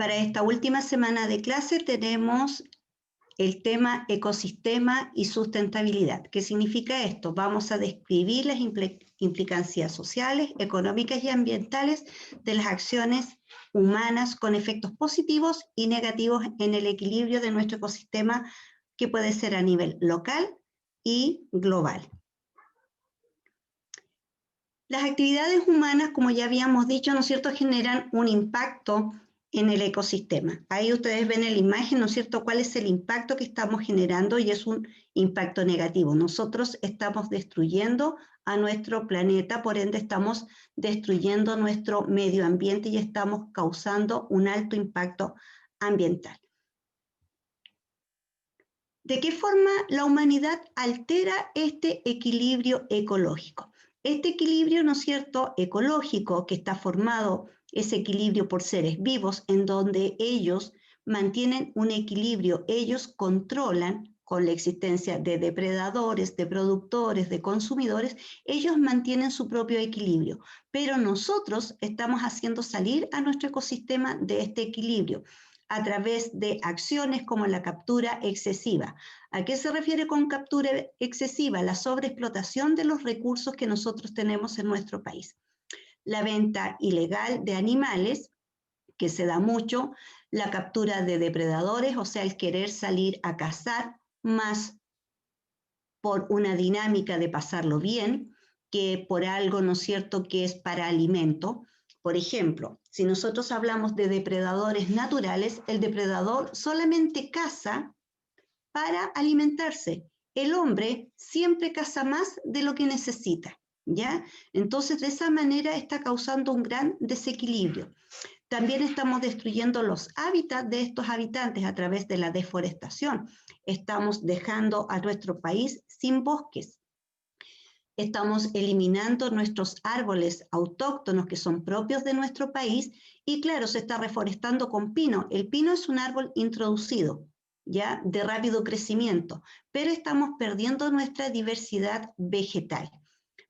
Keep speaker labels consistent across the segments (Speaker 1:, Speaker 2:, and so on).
Speaker 1: Para esta última semana de clase tenemos el tema ecosistema y sustentabilidad. ¿Qué significa esto? Vamos a describir las implicancias sociales, económicas y ambientales de las acciones humanas con efectos positivos y negativos en el equilibrio de nuestro ecosistema, que puede ser a nivel local y global. Las actividades humanas, como ya habíamos dicho, ¿no es cierto?, generan un impacto en el ecosistema. Ahí ustedes ven en la imagen, ¿no es cierto?, cuál es el impacto que estamos generando, y es un impacto negativo. Nosotros estamos destruyendo a nuestro planeta, por ende estamos destruyendo nuestro medio ambiente y estamos causando un alto impacto ambiental. ¿De qué forma la humanidad altera este equilibrio ecológico? Este equilibrio, ¿no es cierto?, ecológico, que está formado, ese equilibrio, por seres vivos, en donde ellos mantienen un equilibrio, ellos controlan con la existencia de depredadores, de productores, de consumidores, ellos mantienen su propio equilibrio, pero nosotros estamos haciendo salir a nuestro ecosistema de este equilibrio a través de acciones como la captura excesiva. ¿A qué se refiere con captura excesiva? La sobreexplotación de los recursos que nosotros tenemos en nuestro país. La venta ilegal de animales, que se da mucho, la captura de depredadores, o sea, el querer salir a cazar, más por una dinámica de pasarlo bien, que por algo, ¿no es cierto?, que es para alimento. Por ejemplo, si nosotros hablamos de depredadores naturales, el depredador solamente caza para alimentarse. El hombre siempre caza más de lo que necesita, ¿ya? Entonces, de esa manera está causando un gran desequilibrio. También estamos destruyendo los hábitats de estos habitantes a través de la deforestación. Estamos dejando a nuestro país sin bosques. Estamos eliminando nuestros árboles autóctonos que son propios de nuestro país, y claro, se está reforestando con pino. El pino es un árbol introducido, ya de rápido crecimiento, pero estamos perdiendo nuestra diversidad vegetal.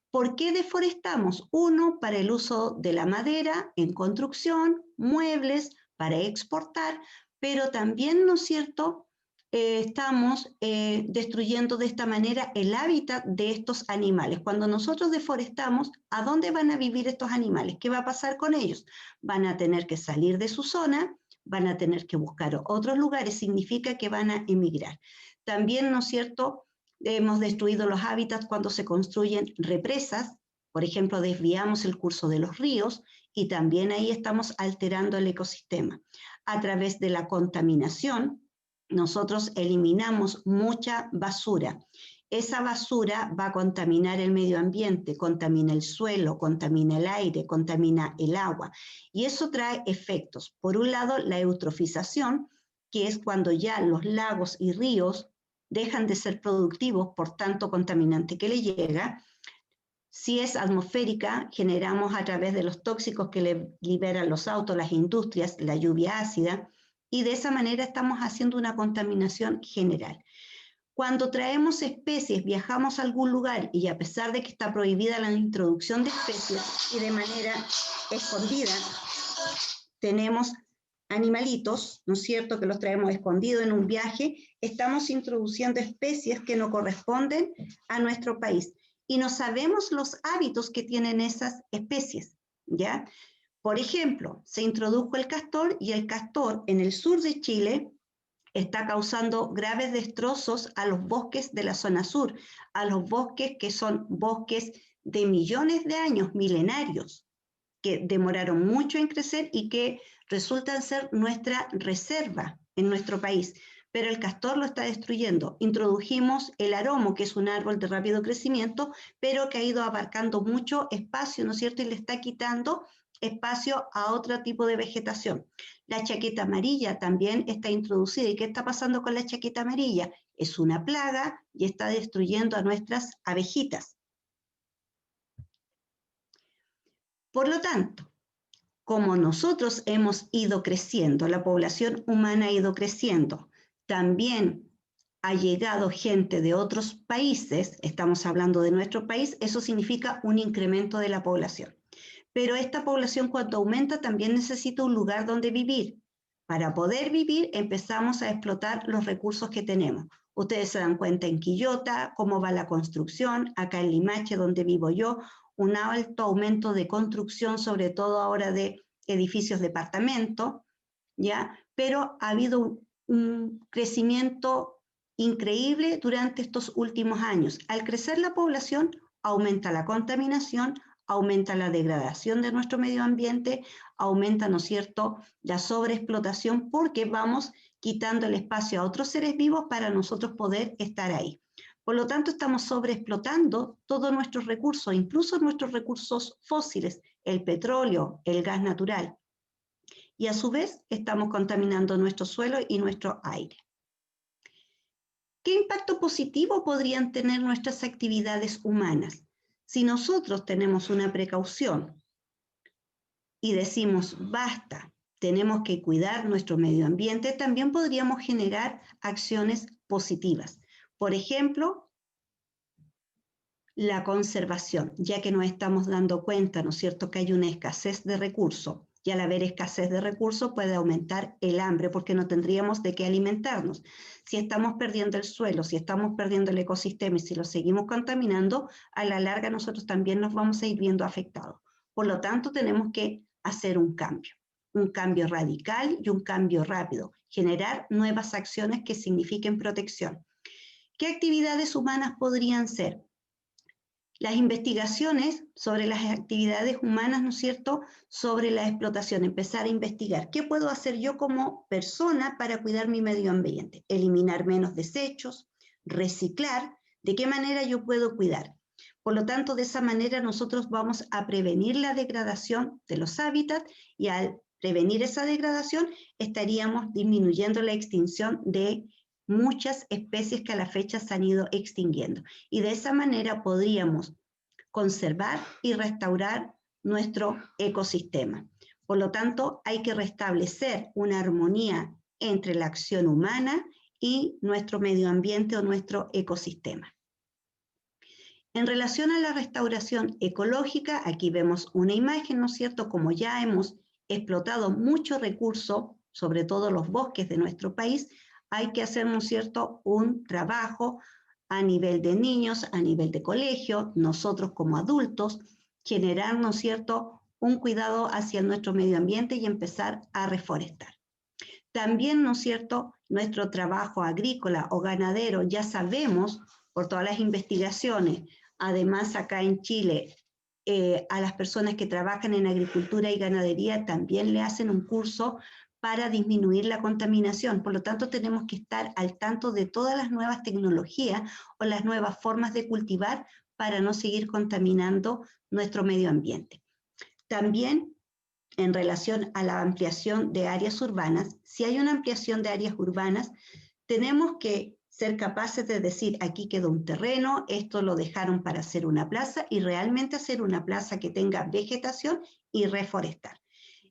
Speaker 1: ¿Por qué deforestamos? Uno, para el uso de la madera en construcción, muebles, para exportar, pero también, ¿no es cierto?, estamos destruyendo de esta manera el hábitat de estos animales. Cuando nosotros deforestamos, ¿a dónde van a vivir estos animales? ¿Qué va a pasar con ellos? Van a tener que salir de su zona, van a tener que buscar otros lugares, significa que van a emigrar. También, ¿no es cierto?, hemos destruido los hábitats cuando se construyen represas. Por ejemplo, desviamos el curso de los ríos y también ahí estamos alterando el ecosistema. A través de la contaminación, nosotros eliminamos mucha basura. Esa basura va a contaminar el medio ambiente, contamina el suelo, contamina el aire, contamina el agua. Y eso trae efectos. Por un lado, la eutrofización, que es cuando ya los lagos y ríos dejan de ser productivos por tanto contaminante que le llega. Si es atmosférica, generamos a través de los tóxicos que le liberan los autos, las industrias, la lluvia ácida, y de esa manera estamos haciendo una contaminación general. Cuando traemos especies, viajamos a algún lugar y a pesar de que está prohibida la introducción de especies y de manera escondida, tenemos animalitos, ¿no es cierto?, que los traemos escondidos en un viaje, estamos introduciendo especies que no corresponden a nuestro país y no sabemos los hábitos que tienen esas especies, ¿ya? Por ejemplo, se introdujo el castor y el castor en el sur de Chile está causando graves destrozos a los bosques de la zona sur, a los bosques que son bosques de millones de años, milenarios, que demoraron mucho en crecer y que resultan ser nuestra reserva en nuestro país. Pero el castor lo está destruyendo. Introdujimos el aromo, que es un árbol de rápido crecimiento, pero que ha ido abarcando mucho espacio, ¿no es cierto?, y le está quitando espacio a otro tipo de vegetación. La chaqueta amarilla también está introducida. ¿Y qué está pasando con la chaqueta amarilla? Es una plaga y está destruyendo a nuestras abejitas. Por lo tanto, como nosotros hemos ido creciendo, la población humana ha ido creciendo, también ha llegado gente de otros países, estamos hablando de nuestro país, eso significa un incremento de la población. Pero esta población, cuando aumenta, también necesita un lugar donde vivir. Para poder vivir empezamos a explotar los recursos que tenemos. Ustedes se dan cuenta en Quillota, cómo va la construcción, acá en Limache, donde vivo yo, un alto aumento de construcción, sobre todo ahora de edificios de departamento, ¿ya? Pero ha habido un crecimiento increíble durante estos últimos años. Al crecer la población, aumenta la contaminación, aumenta la degradación de nuestro medio ambiente, aumenta, ¿no es cierto?, la sobreexplotación, porque vamos quitando el espacio a otros seres vivos para nosotros poder estar ahí. Por lo tanto, estamos sobreexplotando todos nuestros recursos, incluso nuestros recursos fósiles, el petróleo, el gas natural. Y a su vez estamos contaminando nuestro suelo y nuestro aire. ¿Qué impacto positivo podrían tener nuestras actividades humanas? Si nosotros tenemos una precaución y decimos, basta, tenemos que cuidar nuestro medio ambiente, también podríamos generar acciones positivas. Por ejemplo, la conservación, ya que nos estamos dando cuenta, ¿no es cierto?, que hay una escasez de recursos, y al haber escasez de recursos puede aumentar el hambre porque no tendríamos de qué alimentarnos. Si estamos perdiendo el suelo, si estamos perdiendo el ecosistema y si lo seguimos contaminando, a la larga nosotros también nos vamos a ir viendo afectados. Por lo tanto, tenemos que hacer un cambio radical y un cambio rápido, generar nuevas acciones que signifiquen protección. ¿Qué actividades humanas podrían ser? Las investigaciones sobre las actividades humanas, ¿no es cierto?, sobre la explotación, empezar a investigar. ¿Qué puedo hacer yo como persona para cuidar mi medio ambiente? Eliminar menos desechos, reciclar. ¿De qué manera yo puedo cuidar? Por lo tanto, de esa manera nosotros vamos a prevenir la degradación de los hábitats y al prevenir esa degradación estaríamos disminuyendo la extinción de muchas especies que a la fecha se han ido extinguiendo. Y de esa manera podríamos conservar y restaurar nuestro ecosistema. Por lo tanto, hay que restablecer una armonía entre la acción humana y nuestro medio ambiente o nuestro ecosistema. En relación a la restauración ecológica, aquí vemos una imagen, ¿no es cierto?, como ya hemos explotado muchos recursos, sobre todo los bosques de nuestro país, hay que hacer, ¿no es cierto?, un trabajo a nivel de niños, a nivel de colegio, nosotros como adultos, generar, ¿no es cierto?, un cuidado hacia nuestro medio ambiente y empezar a reforestar. También, ¿no es cierto?, nuestro trabajo agrícola o ganadero, ya sabemos por todas las investigaciones, además acá en Chile, a las personas que trabajan en agricultura y ganadería también le hacen un curso para disminuir la contaminación. Por lo tanto, tenemos que estar al tanto de todas las nuevas tecnologías o las nuevas formas de cultivar para no seguir contaminando nuestro medio ambiente. También, en relación a la ampliación de áreas urbanas, si hay una ampliación de áreas urbanas, tenemos que ser capaces de decir, aquí quedó un terreno, esto lo dejaron para hacer una plaza, y realmente hacer una plaza que tenga vegetación y reforestar.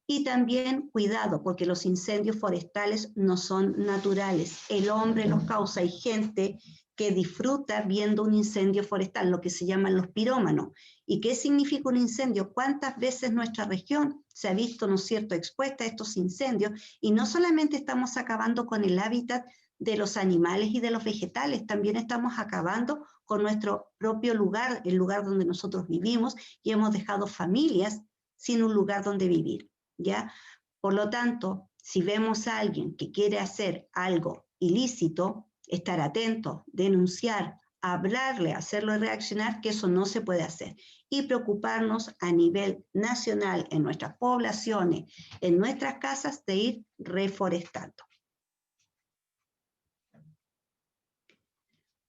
Speaker 1: Y también cuidado, porque los incendios forestales no son naturales. El hombre los causa. Hay gente que disfruta viendo un incendio forestal, lo que se llaman los pirómanos. ¿Y qué significa un incendio? ¿Cuántas veces nuestra región se ha visto, ¿no es cierto?, expuesta a estos incendios? Y no solamente estamos acabando con el hábitat de los animales y de los vegetales, también estamos acabando con nuestro propio lugar, el lugar donde nosotros vivimos, y hemos dejado familias sin un lugar donde vivir. ¿Ya? Por lo tanto, si vemos a alguien que quiere hacer algo ilícito, estar atento, denunciar, hablarle, hacerlo reaccionar, que eso no se puede hacer. Y preocuparnos a nivel nacional, en nuestras poblaciones, en nuestras casas, de ir reforestando.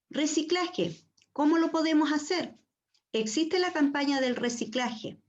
Speaker 1: Reciclaje. ¿Cómo lo podemos hacer? Existe la campaña del reciclaje.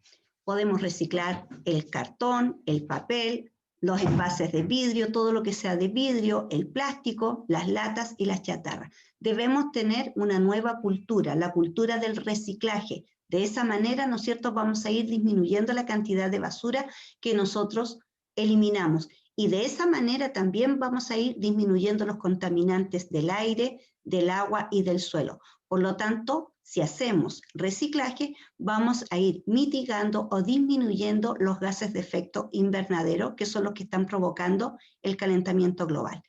Speaker 1: Podemos reciclar el cartón, el papel, los envases de vidrio, todo lo que sea de vidrio, el plástico, las latas y las chatarras. Debemos tener una nueva cultura, la cultura del reciclaje. De esa manera, ¿no es cierto?, vamos a ir disminuyendo la cantidad de basura que nosotros eliminamos. Y de esa manera también vamos a ir disminuyendo los contaminantes del aire, del agua y del suelo. Por lo tanto, si hacemos reciclaje, vamos a ir mitigando o disminuyendo los gases de efecto invernadero, que son los que están provocando el calentamiento global.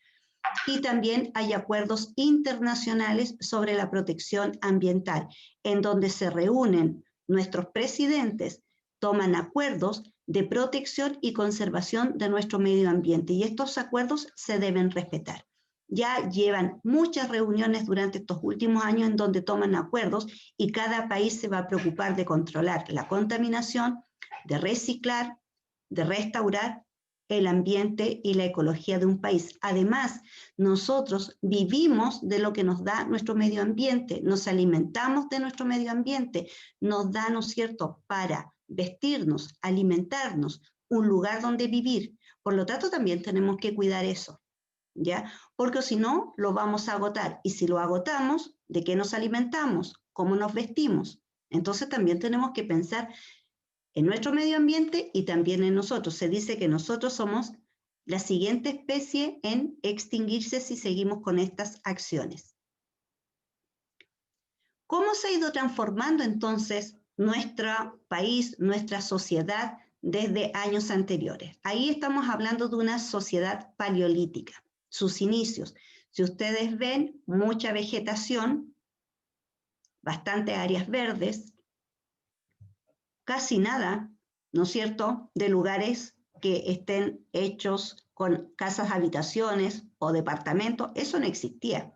Speaker 1: Y también hay acuerdos internacionales sobre la protección ambiental, en donde se reúnen nuestros presidentes, toman acuerdos de protección y conservación de nuestro medio ambiente, y estos acuerdos se deben respetar. Ya llevan muchas reuniones durante estos últimos años en donde toman acuerdos y cada país se va a preocupar de controlar la contaminación, de reciclar, de restaurar el ambiente y la ecología de un país. Además, nosotros vivimos de lo que nos da nuestro medio ambiente, nos alimentamos de nuestro medio ambiente, nos da, ¿no es cierto?, para vestirnos, alimentarnos, un lugar donde vivir. Por lo tanto, también tenemos que cuidar eso, ¿ya? Porque si no, lo vamos a agotar. Y si lo agotamos, ¿de qué nos alimentamos? ¿Cómo nos vestimos? Entonces también tenemos que pensar en nuestro medio ambiente y también en nosotros. Se dice que nosotros somos la siguiente especie en extinguirse si seguimos con estas acciones. ¿Cómo se ha ido transformando entonces nuestro país, nuestra sociedad desde años anteriores? Ahí estamos hablando de una sociedad paleolítica, sus inicios. Si ustedes ven, mucha vegetación, bastantes áreas verdes, casi nada, ¿no es cierto?, de lugares que estén hechos con casas, habitaciones o departamentos. Eso no existía.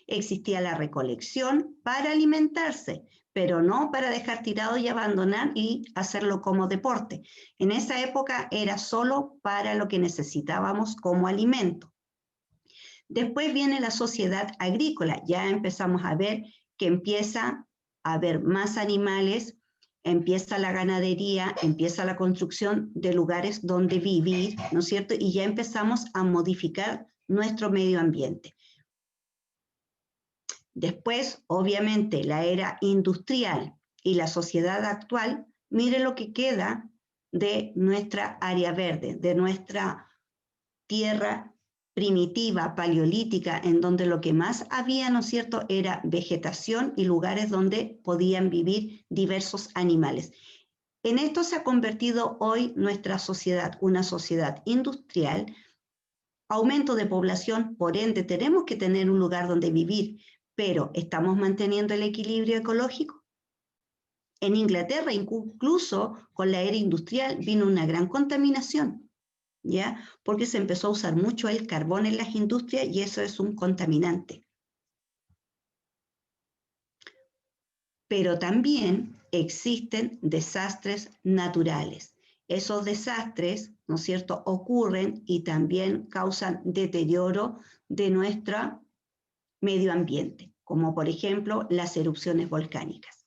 Speaker 1: Existía la recolección para alimentarse, pero no para dejar tirado y abandonar y hacerlo como deporte. En esa época era solo para lo que necesitábamos como alimento. Después viene la sociedad agrícola. Ya empezamos a ver que empieza a haber más animales, empieza la ganadería, empieza la construcción de lugares donde vivir, ¿no es cierto? Y ya empezamos a modificar nuestro medio ambiente. Después, obviamente, la era industrial y la sociedad actual, mire lo que queda de nuestra área verde, de nuestra tierra primitiva, paleolítica, en donde lo que más había, ¿no es cierto?, era vegetación y lugares donde podían vivir diversos animales. En esto se ha convertido hoy nuestra sociedad, una sociedad industrial, aumento de población, por ende tenemos que tener un lugar donde vivir, pero ¿estamos manteniendo el equilibrio ecológico? En Inglaterra, incluso con la era industrial, vino una gran contaminación, ¿ya? Porque se empezó a usar mucho el carbón en las industrias y eso es un contaminante. Pero también existen desastres naturales. Esos desastres, ¿no es cierto?, ocurren y también causan deterioro de nuestro medio ambiente, como por ejemplo las erupciones volcánicas.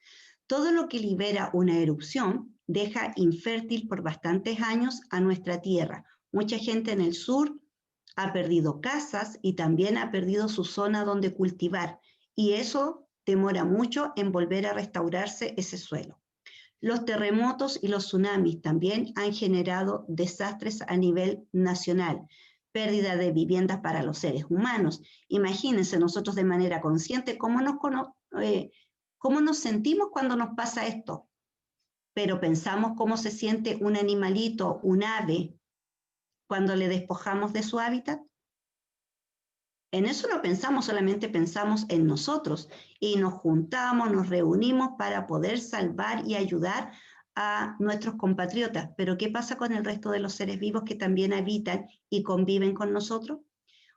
Speaker 1: Todo lo que libera una erupción deja infértil por bastantes años a nuestra tierra. Mucha gente en el sur ha perdido casas y también ha perdido su zona donde cultivar, y eso demora mucho en volver a restaurarse ese suelo. Los terremotos y los tsunamis también han generado desastres a nivel nacional, pérdida de viviendas para los seres humanos. Imagínense nosotros de manera consciente cómo nos sentimos cuando nos pasa esto, pero pensamos cómo se siente un animalito, un ave, cuando le despojamos de su hábitat. En eso no pensamos, solamente pensamos en nosotros y nos juntamos, nos reunimos para poder salvar y ayudar a nuestros compatriotas. Pero ¿qué pasa con el resto de los seres vivos que también habitan y conviven con nosotros?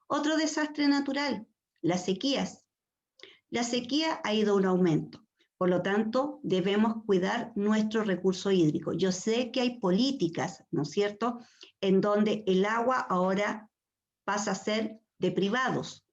Speaker 1: Otro desastre natural, las sequías. La sequía ha ido a un aumento. Por lo tanto, debemos cuidar nuestro recurso hídrico. Yo sé que hay políticas, ¿no es cierto?, en donde el agua ahora pasa a ser de privados.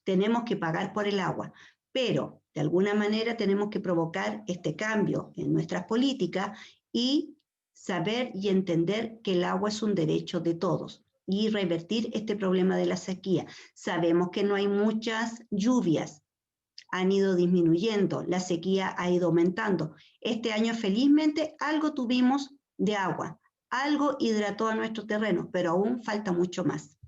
Speaker 1: Tenemos que pagar por el agua, pero de alguna manera tenemos que provocar este cambio en nuestras políticas y saber y entender que el agua es un derecho de todos y revertir este problema de la sequía. Sabemos que no hay muchas lluvias, han ido disminuyendo, la sequía ha ido aumentando. Este año felizmente algo tuvimos de agua, algo hidrató a nuestro terreno, pero aún falta mucho más.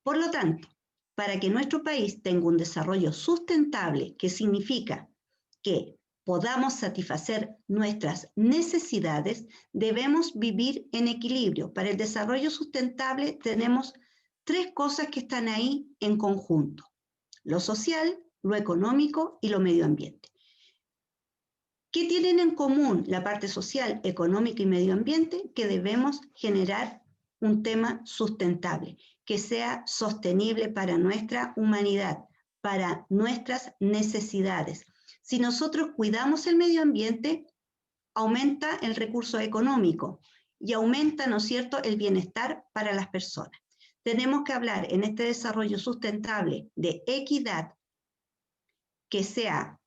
Speaker 1: Por lo tanto, para que nuestro país tenga un desarrollo sustentable, que significa que podamos satisfacer nuestras necesidades, debemos vivir en equilibrio. Para el desarrollo sustentable tenemos tres cosas que están ahí en conjunto: lo social, lo económico y lo medio ambiente. ¿Qué tienen en común la parte social, económica y medio ambiente? Que debemos generar un tema sustentable, que sea sostenible para nuestra humanidad, para nuestras necesidades. Si nosotros cuidamos el medio ambiente, aumenta el recurso económico y aumenta, ¿no es cierto?, el bienestar para las personas. Tenemos que hablar en este desarrollo sustentable de equidad que sea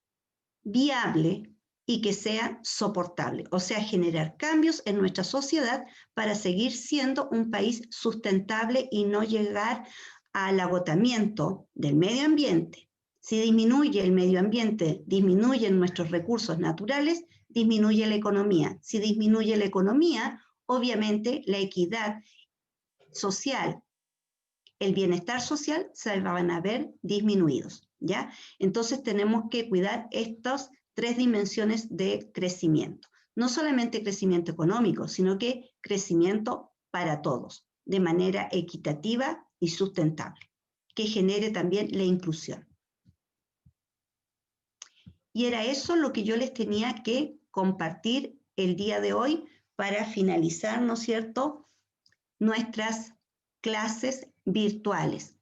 Speaker 1: viable y que sea soportable, o sea, generar cambios en nuestra sociedad para seguir siendo un país sustentable y no llegar al agotamiento del medio ambiente. Si disminuye el medio ambiente, disminuyen nuestros recursos naturales, disminuye la economía. Si disminuye la economía, obviamente la equidad social, el bienestar social se van a ver disminuidos, ¿ya? Entonces tenemos que cuidar estas tres dimensiones de crecimiento. No solamente crecimiento económico, sino que crecimiento para todos, de manera equitativa y sustentable, que genere también la inclusión. Y era eso lo que yo les tenía que compartir el día de hoy para finalizar, ¿no es cierto?, nuestras clases virtuales.